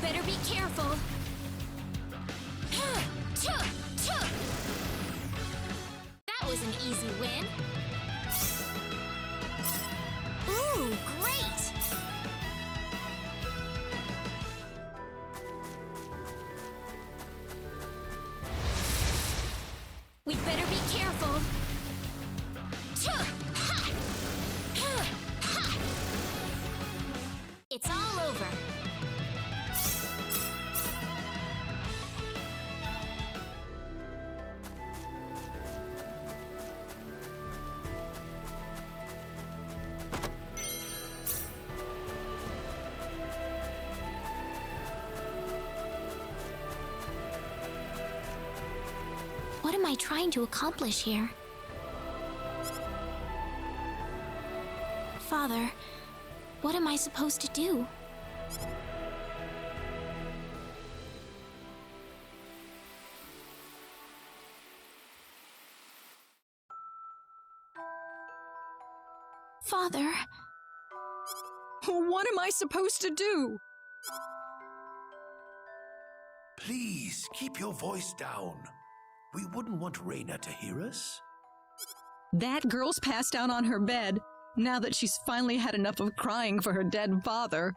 better be careful. That was an easy win. Ooh, great! We'd better be careful. It's all over. What am I trying to accomplish here? Father, what am I supposed to do? Father? What am I supposed to do? Please, keep your voice down. We wouldn't want Reina to hear us. That girl's passed out on her bed, now that she's finally had enough of crying for her dead father.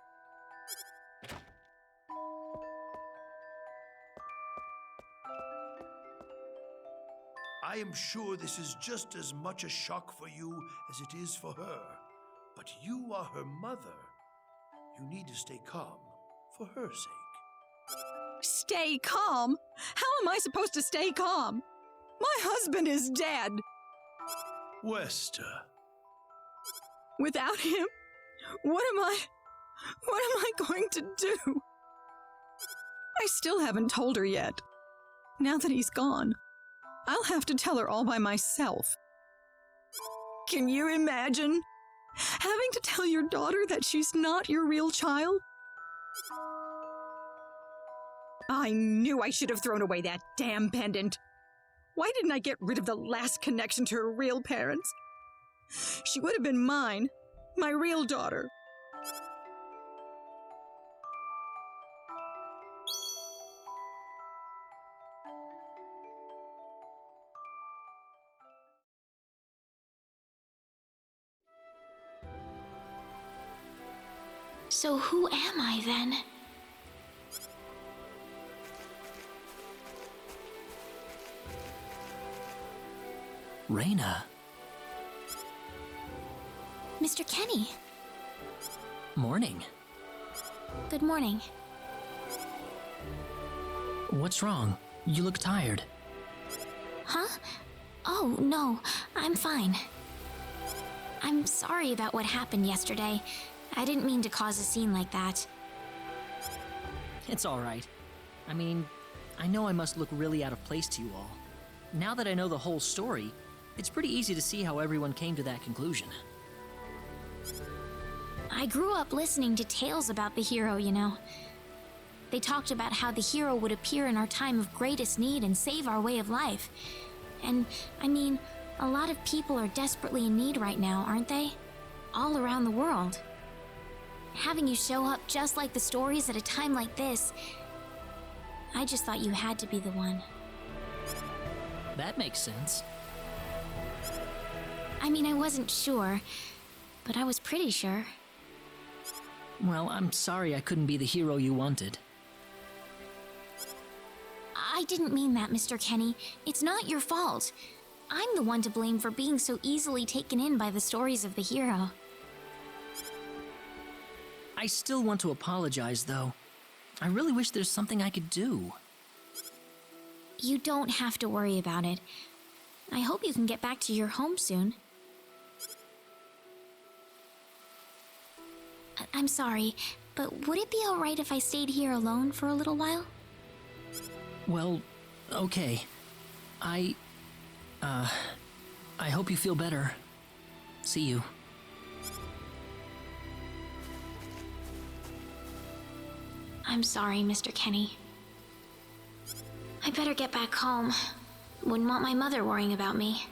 I am sure this is just as much a shock for you as it is for her. But you are her mother. You need to stay calm for her sake. Stay calm? How am I supposed to stay calm? My husband is dead. Wester. Without him, what am I going to do? I still haven't told her yet. Now that he's gone, I'll have to tell her all by myself. Can you imagine having to tell your daughter that she's not your real child? I knew I should have thrown away that damn pendant. Why didn't I get rid of the last connection to her real parents? She would have been mine, my real daughter. So who am I then? Reina. Mr. Kenny. Morning. Good morning. What's wrong? You look tired. Huh? Oh, no, I'm fine. I'm sorry about what happened yesterday. I didn't mean to cause a scene like that. It's all right. I mean, I know I must look really out of place to you all. Now that I know the whole story, it's pretty easy to see how everyone came to that conclusion. I grew up listening to tales about the hero, you know. They talked about how the hero would appear in our time of greatest need and save our way of life. And, I mean, a lot of people are desperately in need right now, aren't they? All around the world. Having you show up just like the stories at a time like this, I just thought you had to be the one. That makes sense. I mean, I wasn't sure, but I was pretty sure. Well, I'm sorry I couldn't be the hero you wanted. I didn't mean that, Mr. Kenny. It's not your fault. I'm the one to blame for being so easily taken in by the stories of the hero. I still want to apologize, though. I really wish there's something I could do. You don't have to worry about it. I hope you can get back to your home soon. I'm sorry, but would it be alright if I stayed here alone for a little while? Well, okay. I hope you feel better. See you. I'm sorry, Mr. Kenny. I better get back home. Wouldn't want my mother worrying about me.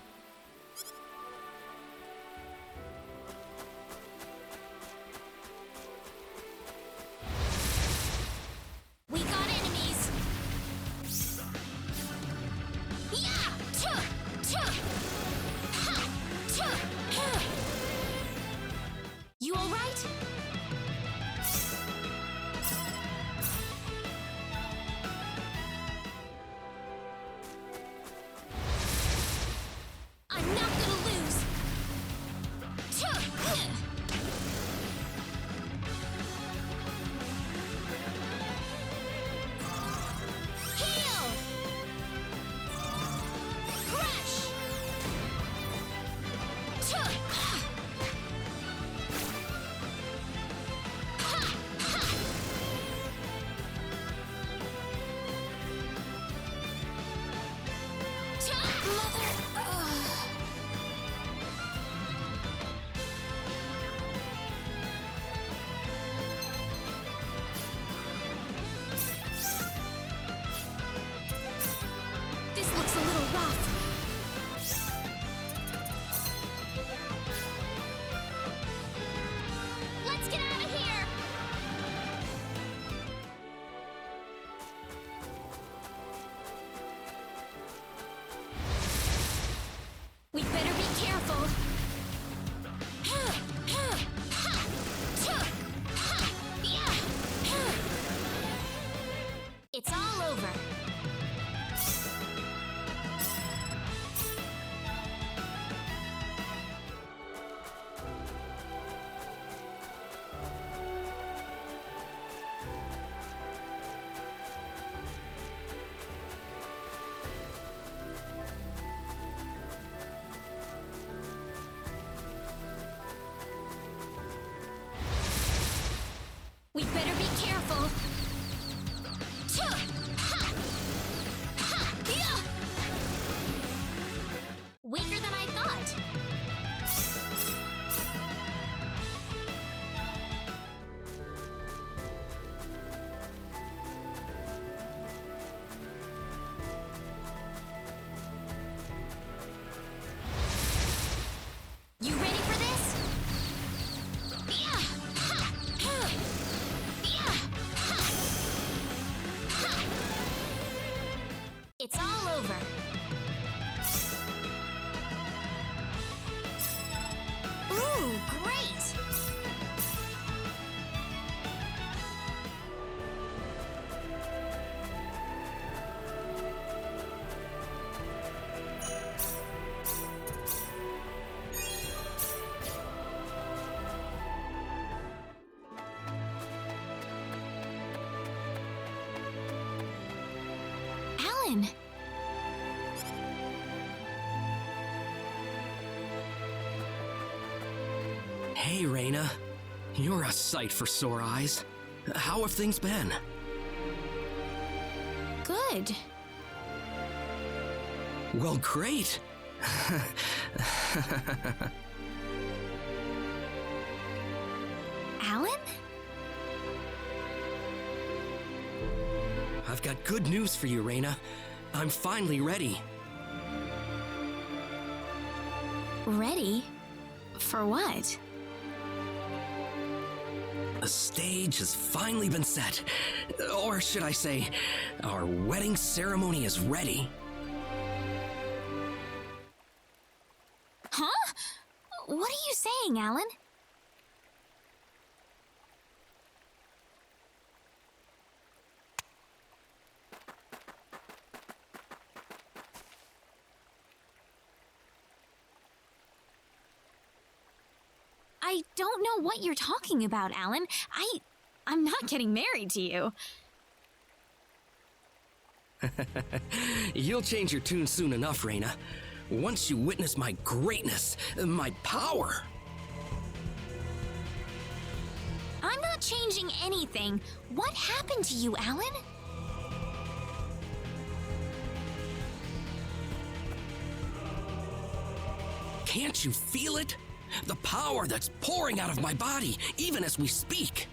You alright? I'm not gonna lose! Heal! Crash! This looks a little rough. Let's get out of here! We better be careful. It's all over. We better be careful. Weaker than I thought. You ready for this? It's all over. Ooh, great! Alan! Hey, Reina. You're a sight for sore eyes. How have things been? Good. Well, great. Alan? I've got good news for you, Reina. I'm finally ready. Ready? For what? The stage has finally been set. Or should I say, our wedding ceremony is ready. Huh? What are you saying, Alan? I don't know what you're talking about, Alan. I'm not getting married to you. You'll change your tune soon enough, Reina. Once you witness my greatness, my power. I'm not changing anything. What happened to you, Alan? Can't you feel it? The power that's pouring out of my body, even as we speak.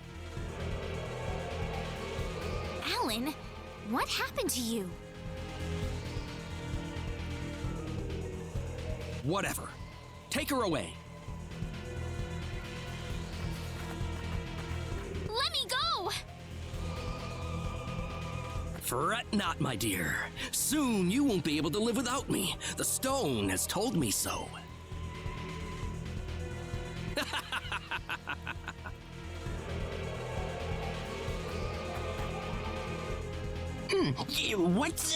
Alan, what happened to you? Whatever. Take her away. Let me go! Fret not, my dear. Soon you won't be able to live without me. The stone has told me so. What's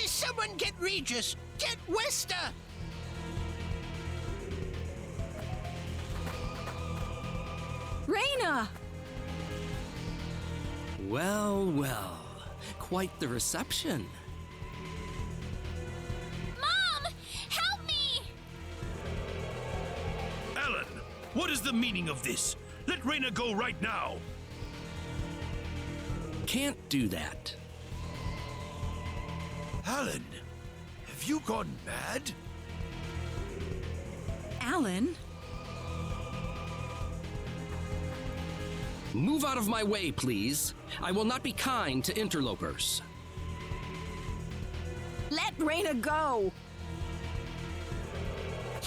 Someone get Regis! Get Wester! Raina! Well, well. Quite the reception. Mom! Help me! Alan, what is the meaning of this? Let Raina go right now. Can't do that. Alan, have you gone mad? Alan? Move out of my way, please. I will not be kind to interlopers. Let Raina go!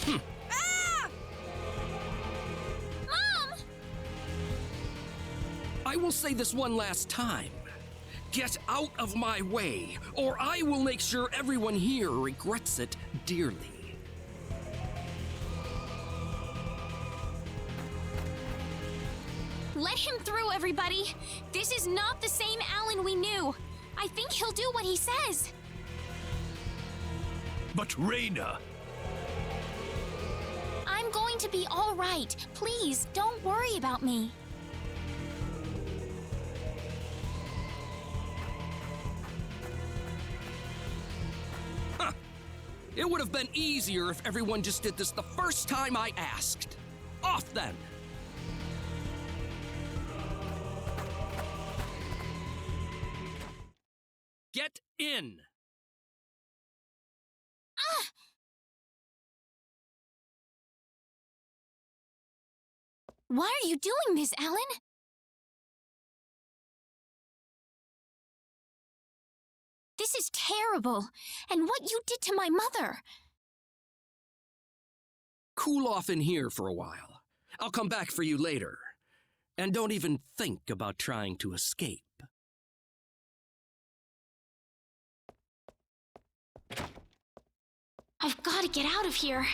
Mom! I will say this one last time. Get out of my way, or I will make sure everyone here regrets it dearly. Let him through, everybody! This is not the same Alan we knew. I think he'll do what he says. But Raina, I'm going to be all right. Please, don't worry about me. It would have been easier if everyone just did this the first time I asked. Off then! Get in! Why are you doing this, Alan? This is terrible. And what you did to my mother. Cool off in here for a while. I'll come back for you later. And don't even think about trying to escape. I've got to get out of here.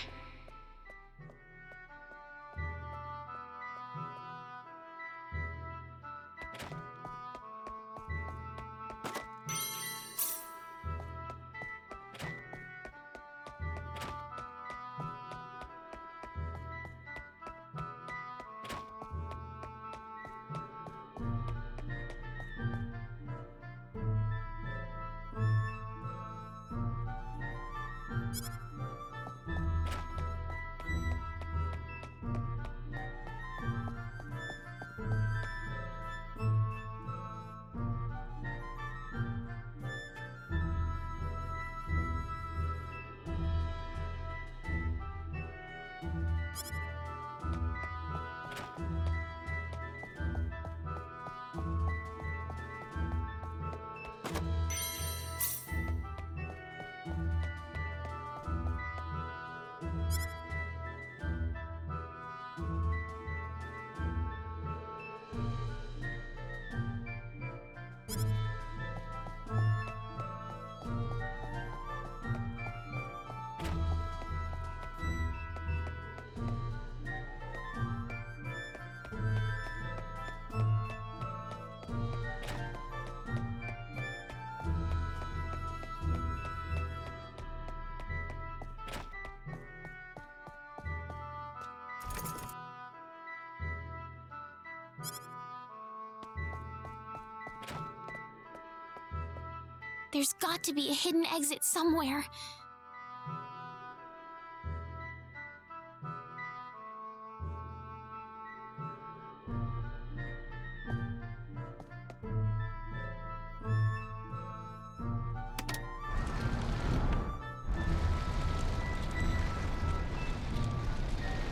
There's got to be a hidden exit somewhere.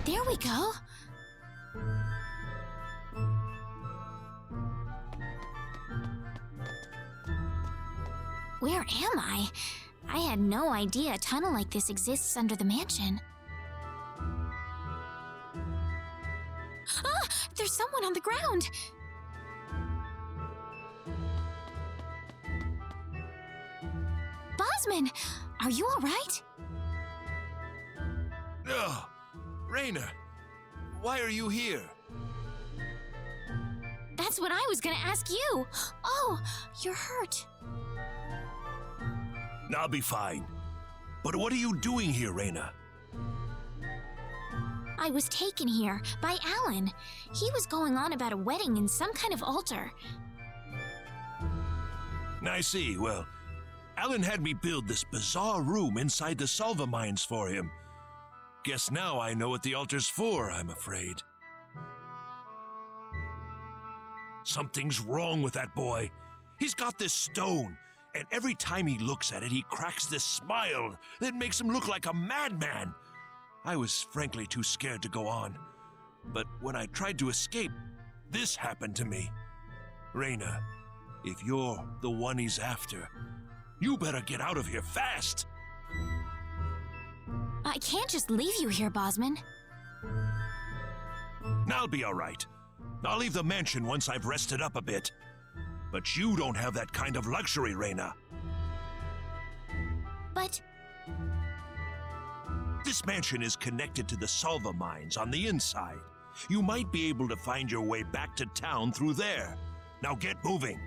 There we go. Where am I? I had no idea a tunnel like this exists under the mansion. Ah! There's someone on the ground! Bosman! Are you alright? Raina, why are you here? That's what I was gonna ask you. Oh, you're hurt. I'll be fine. But what are you doing here, Reina? I was taken here by Alan. He was going on about a wedding in some kind of altar. I see. Well, Alan had me build this bizarre room inside the Salva mines for him. Guess now I know what the altar's for, I'm afraid. Something's wrong with that boy. He's got this stone, and every time he looks at it, he cracks this smile that makes him look like a madman. I was frankly too scared to go on. But when I tried to escape, this happened to me. Reina, if you're the one he's after, you better get out of here fast. I can't just leave you here, Bosman. I'll be all right. I'll leave the mansion once I've rested up a bit. But you don't have that kind of luxury, Reina. But This mansion is connected to the Salva mines on the inside. You might be able to find your way back to town through there. Now get moving.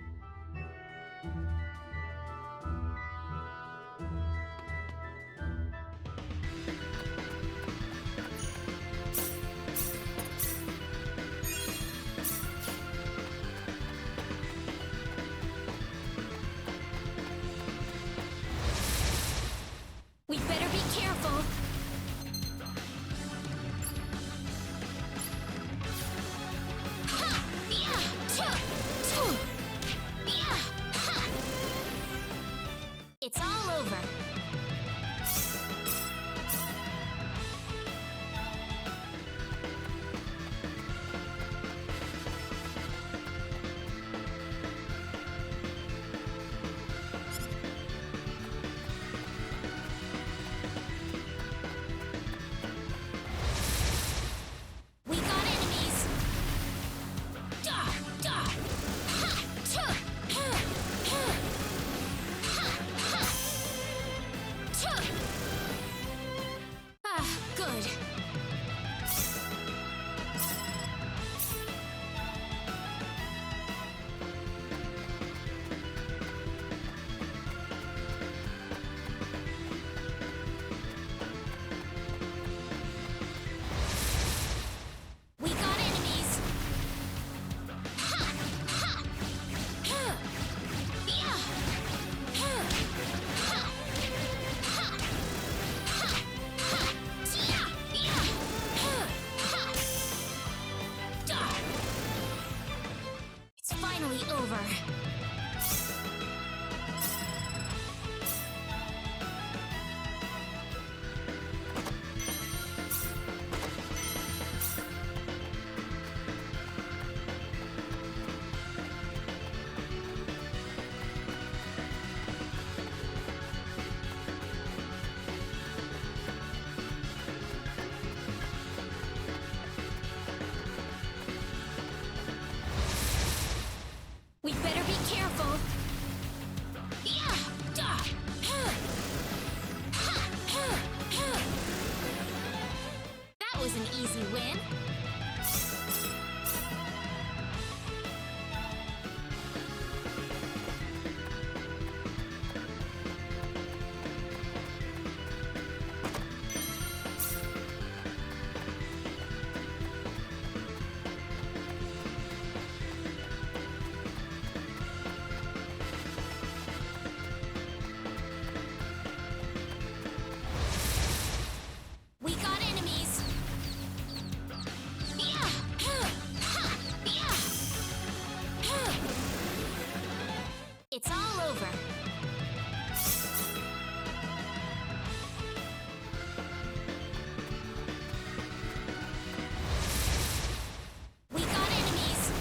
we better be careful. Ha! Yeah! Tuh! Tuh! Yeah! Ha! It's all over. We got enemies. Dah! Dah! Ha! Tuh! Huh! Huh! Ha! Ha! Tuh! Ah, good. We got enemies. Ha! Ha! Huh! Yeah! Huh! Ha! Ha! Ha! Ha! Yeah! Yeah! Huh! Ha! Dah! It's finally over. We better be careful. Yeah! Dah! Huh! Ha! Huh! Huh! That was an easy win. We got enemies. Yeah! Huh! Ha! Yeah! Huh! It's all over. We got enemies.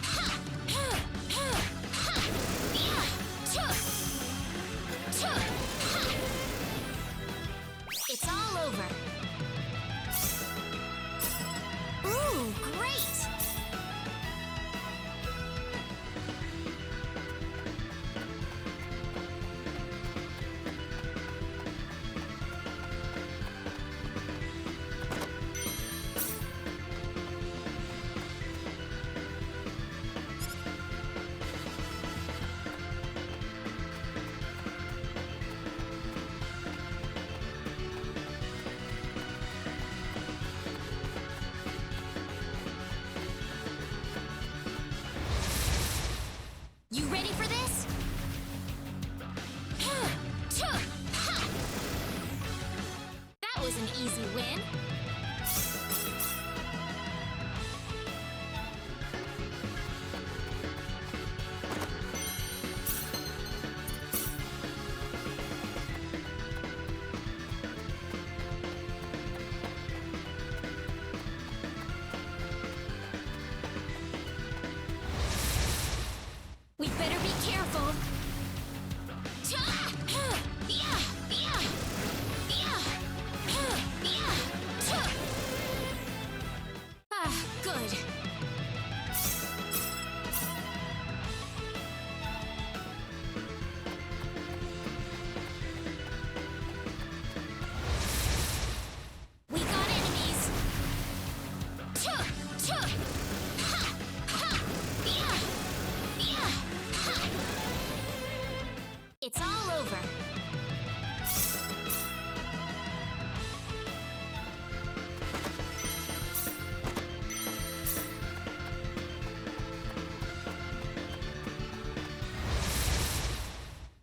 Ha! Huh! Huh! Ha! Yeah! Tuh! Tuh! Ha! It's all over. Ooh, great! was an easy win. We better be careful. Ah, good. We got enemies. It's all over.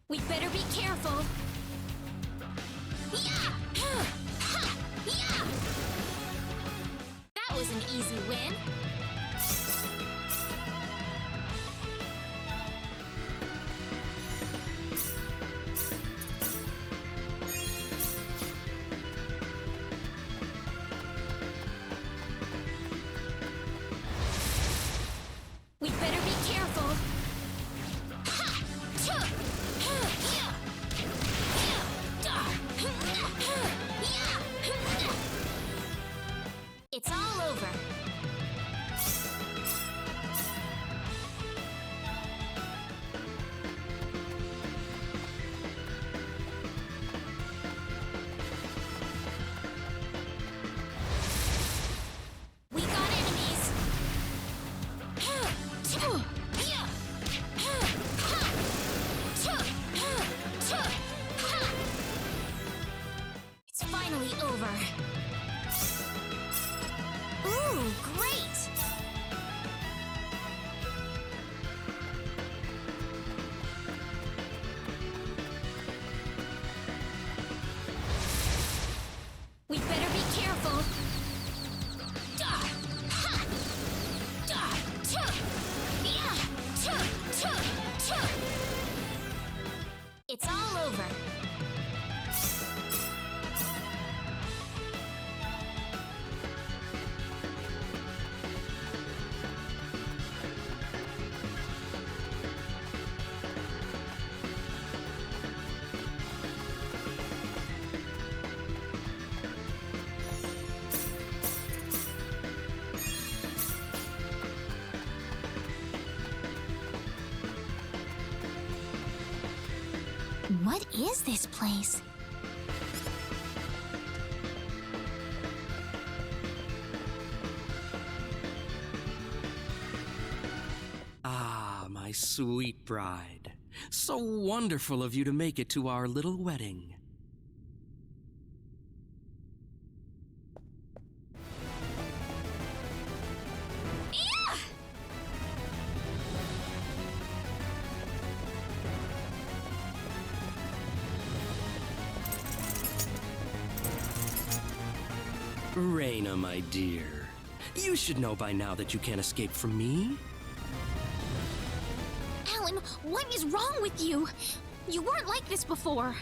We better be careful. That was an easy win. We better be careful. It's all over. We got enemies. It's finally over. Ooh, great! We better be careful. It's all over. What is this place? Ah, my sweet bride. So wonderful of you to make it to our little wedding. Reina, my dear. You should know by now that you can't escape from me. Alan, what is wrong with you? You weren't like this before.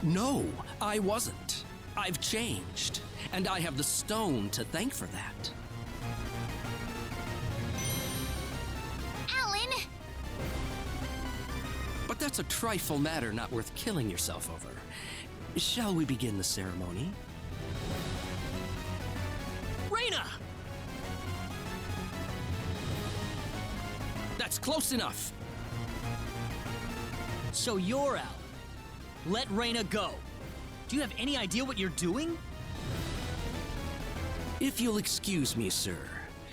No, I wasn't. I've changed, and I have the stone to thank for that. Alan! But that's a trifle matter not worth killing yourself over. Shall we begin the ceremony? Reina! That's close enough. So you're out. Let Reina go. Do you have any idea what you're doing? If you'll excuse me, sir,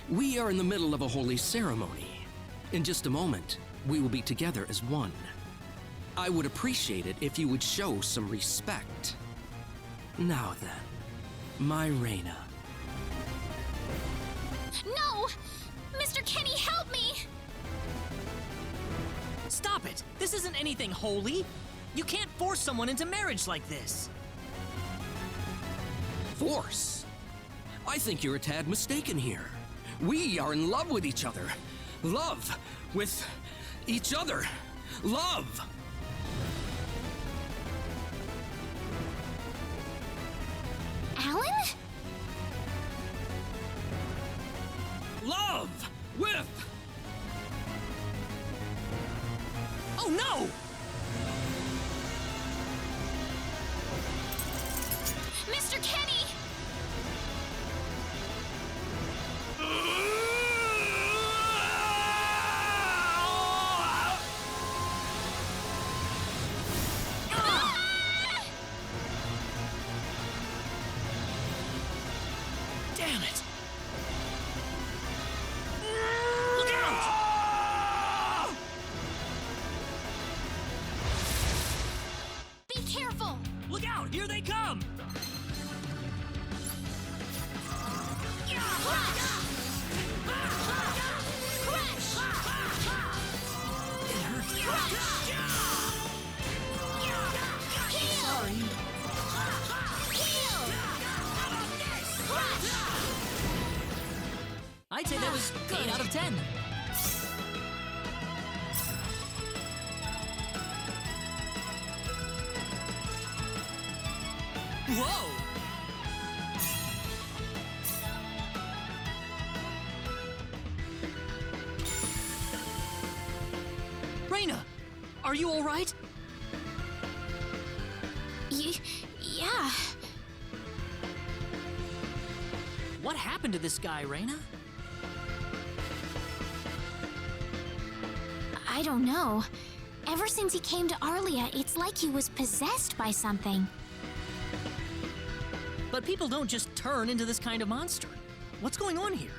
we are in the middle of a holy ceremony. In just a moment, we will be together as one. I would appreciate it if you would show some respect. Now then, my Reina. No! Mr. Kenny, help me! Stop it! This isn't anything holy! You can't force someone into marriage like this! Force? I think you're a tad mistaken here. We are in love with each other. Love with each other. Love! Alan? Love with... Oh no! Mr. Kenny! Damn it! Look out! Be careful! Look out! Here they come! Sorry. I'd say that was 8 out of 10. Whoa! Raina, are you all right? Yeah. What happened to this guy, Raina? I don't know. Ever since he came to Arlia, it's like he was possessed by something. But people don't just turn into this kind of monster. What's going on here?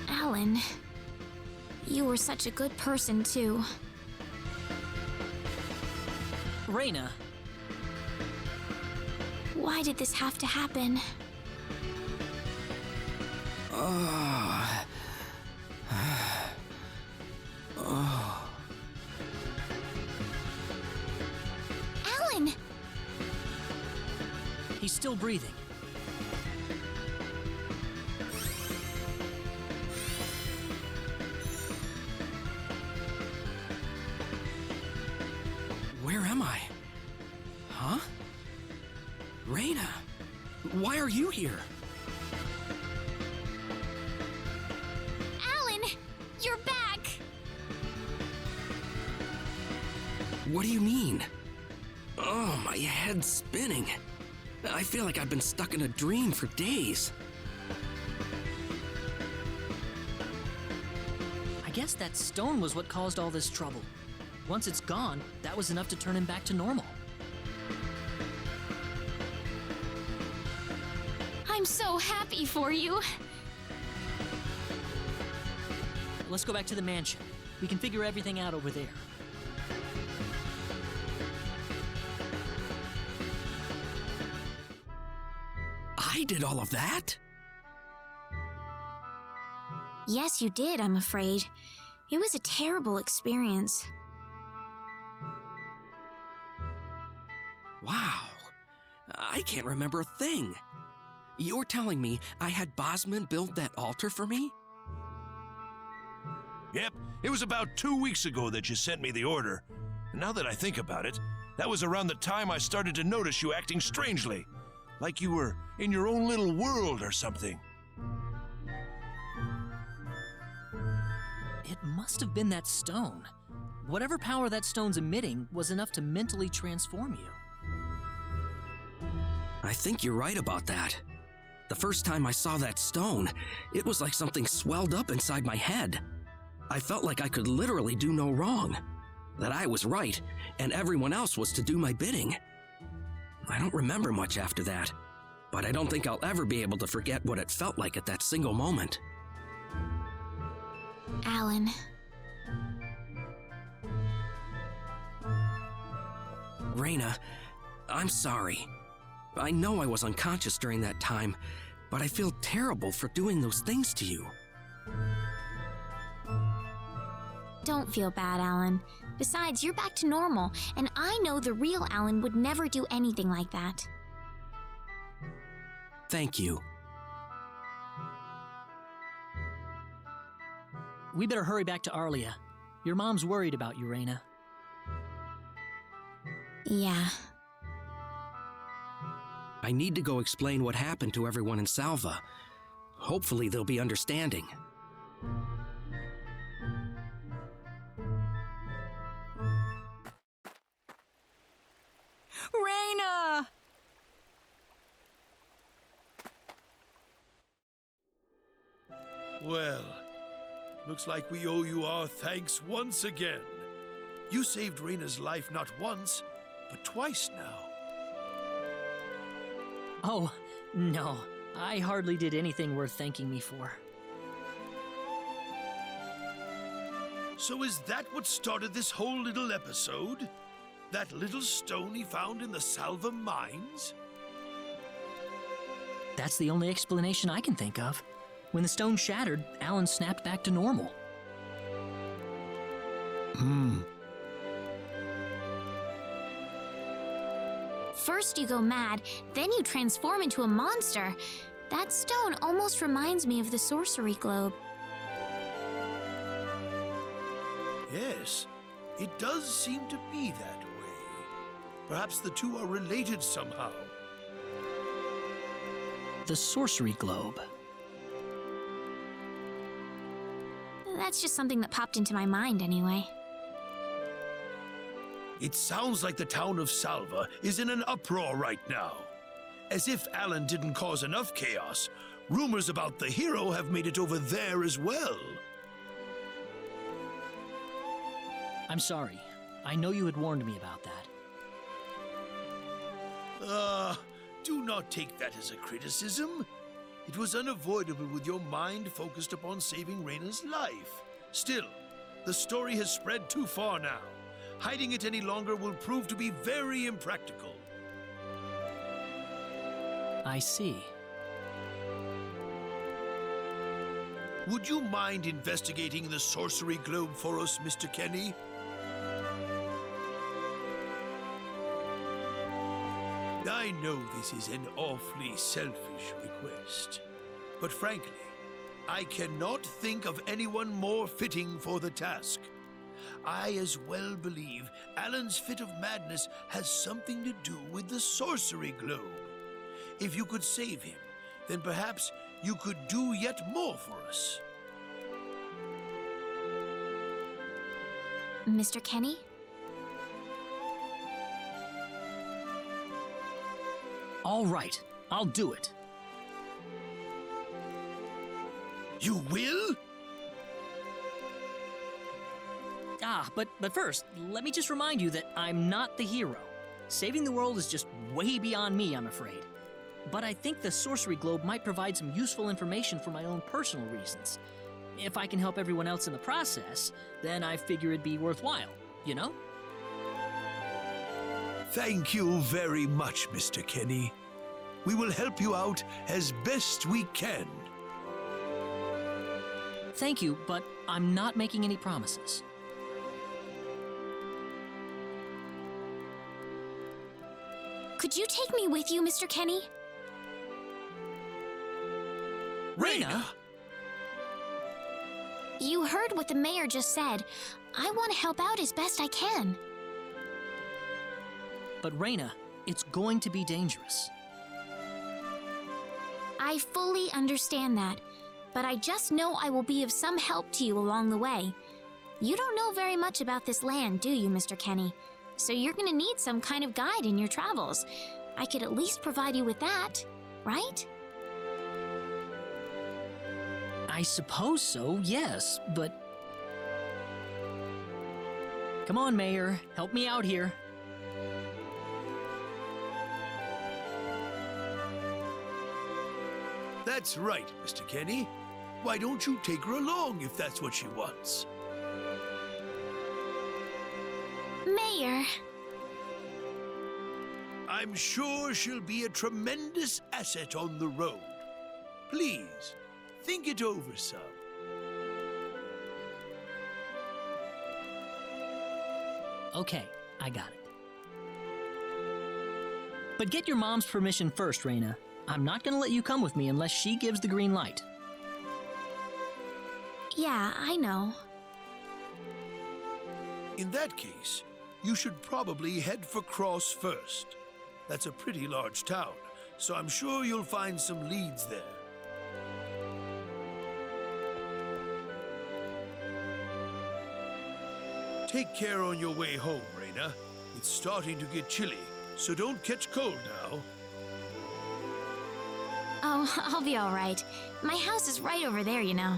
Alan, you were such a good person, too. Raina, Why did this have to happen? Alan! he's still breathing. Where am I? Huh? Raina, why are you here? Alan! You're back! What do you mean? Oh, my head's spinning. I feel like I've been stuck in a dream for days. I guess that stone was what caused all this trouble. Once it's gone, that was enough to turn him back to normal. I'm so happy for you. Let's go back to the mansion. We can figure everything out over there. I did all of that? Yes, you did, I'm afraid. It was a terrible experience. Wow. I can't remember a thing. You're telling me I had Bosman build that altar for me? Yep, it was about 2 weeks ago that you sent me the order. And now that I think about it, that was around the time I started to notice you acting strangely. Like you were in your own little world or something. It must have been that stone. Whatever power that stone's emitting was enough to mentally transform you. I think you're right about that. The first time I saw that stone, it was like something swelled up inside my head. I felt like I could literally do no wrong. That I was right, and everyone else was to do my bidding. I don't remember much after that, but I don't think I'll ever be able to forget what it felt like at that single moment. Alan. Raina, I'm sorry. I know I was unconscious during that time, but I feel terrible for doing those things to you. Don't feel bad, Alan. Besides, you're back to normal, and I know the real Alan would never do anything like that. Thank you. We better hurry back to Arlia. Your mom's worried about you, Reyna. Yeah. I need to go explain what happened to everyone in Salva. Hopefully they'll be understanding. Reyna! Well, looks like we owe you our thanks once again. You saved Reyna's life not once, but twice now. Oh, no. I hardly did anything worth thanking me for. So is that what started this whole little episode? That little stone he found in the Salva mines? That's the only explanation I can think of. When the stone shattered, Alan snapped back to normal. First you go mad, then you transform into a monster. That stone almost reminds me of the sorcery globe. Yes, it does seem to be that way. Perhaps the two are related somehow. The sorcery globe. That's just something that popped into my mind anyway. It sounds like the town of Salva is in an uproar right now. As if Alan didn't cause enough chaos, rumors about the hero have made it over there as well. I'm sorry. I know you had warned me about that. Do not take that as a criticism. It was unavoidable with your mind focused upon saving Reyna's life. Still, the story has spread too far now. Hiding it any longer will prove to be very impractical. I see. Would you mind investigating the sorcery globe for us, Mr. Kenny? I know this is an awfully selfish request, but frankly, I cannot think of anyone more fitting for the task. I as well believe Alan's fit of madness has something to do with the sorcery globe. If you could save him, then perhaps you could do yet more for us. Mr. Kenny? All right, I'll do it. You will? But first, let me just remind you that I'm not the hero. Saving the world is just way beyond me, I'm afraid. But I think the sorcery globe might provide some useful information for my own personal reasons. If I can help everyone else in the process, then I figure it'd be worthwhile, you know? Thank you very much, Mr. Kenny. We will help you out as best we can. Thank you, but I'm not making any promises. Could you take me with you, Mr. Kenny? Reyna! You heard what the mayor just said. I want to help out as best I can. But Reyna, it's going to be dangerous. I fully understand that, but I just know I will be of some help to you along the way. You don't know very much about this land, do you, Mr. Kenny? So you're gonna need some kind of guide in your travels. I could at least provide you with that, right? I suppose so, yes, but... Come on, Mayor, help me out here. That's right, Mr. Kenny. Why don't you take her along if that's what she wants? Mayor. I'm sure she'll be a tremendous asset on the road. Please, think it over some. Okay, I got it. But get your mom's permission first, Reina. I'm not gonna let you come with me unless she gives the green light. Yeah, I know. In that case, you should probably head for Cross first. That's a pretty large town, so I'm sure you'll find some leads there. Take care on your way home, Reina. It's starting to get chilly, so don't catch cold now. Oh, I'll be all right. My house is right over there, you know.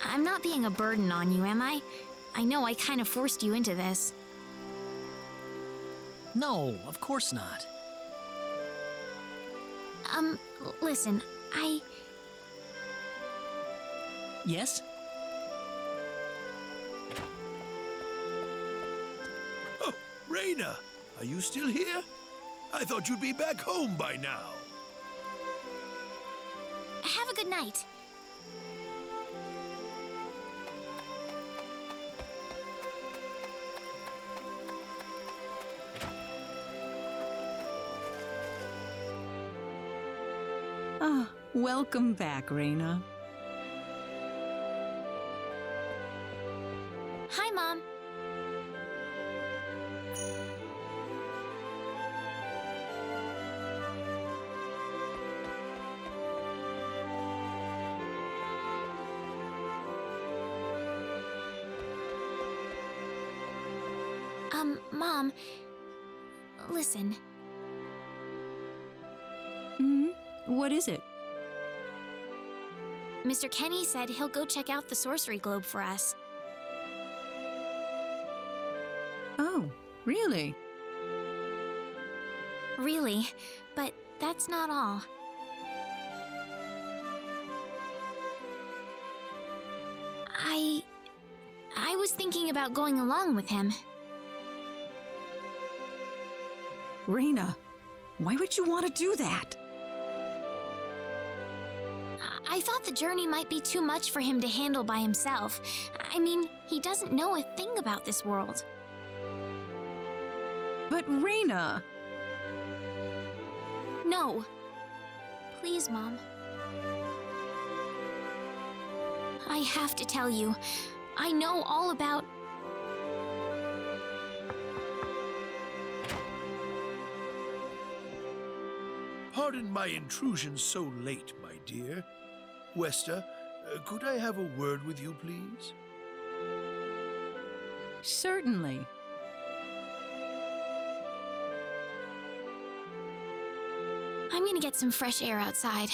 I'm not being a burden on you, am I? I know I kind of forced you into this. No, of course not. Listen, Yes? Oh, Reina, are you still here? I thought you'd be back home by now. Have a good night. Ah, welcome back, Reina. Hi, Mom. Mom, listen. What is it? Mr. Kenny said he'll go check out the sorcery globe for us. Oh, really? Really, but that's not all. I was thinking about going along with him. Reina, why would you want to do that? I thought the journey might be too much for him to handle by himself. I mean, he doesn't know a thing about this world. But Reina... No. Please, Mom. I have to tell you, I know all about... Pardon my intrusion so late, my dear. Westa, could I have a word with you, please? Certainly. I'm gonna get some fresh air outside.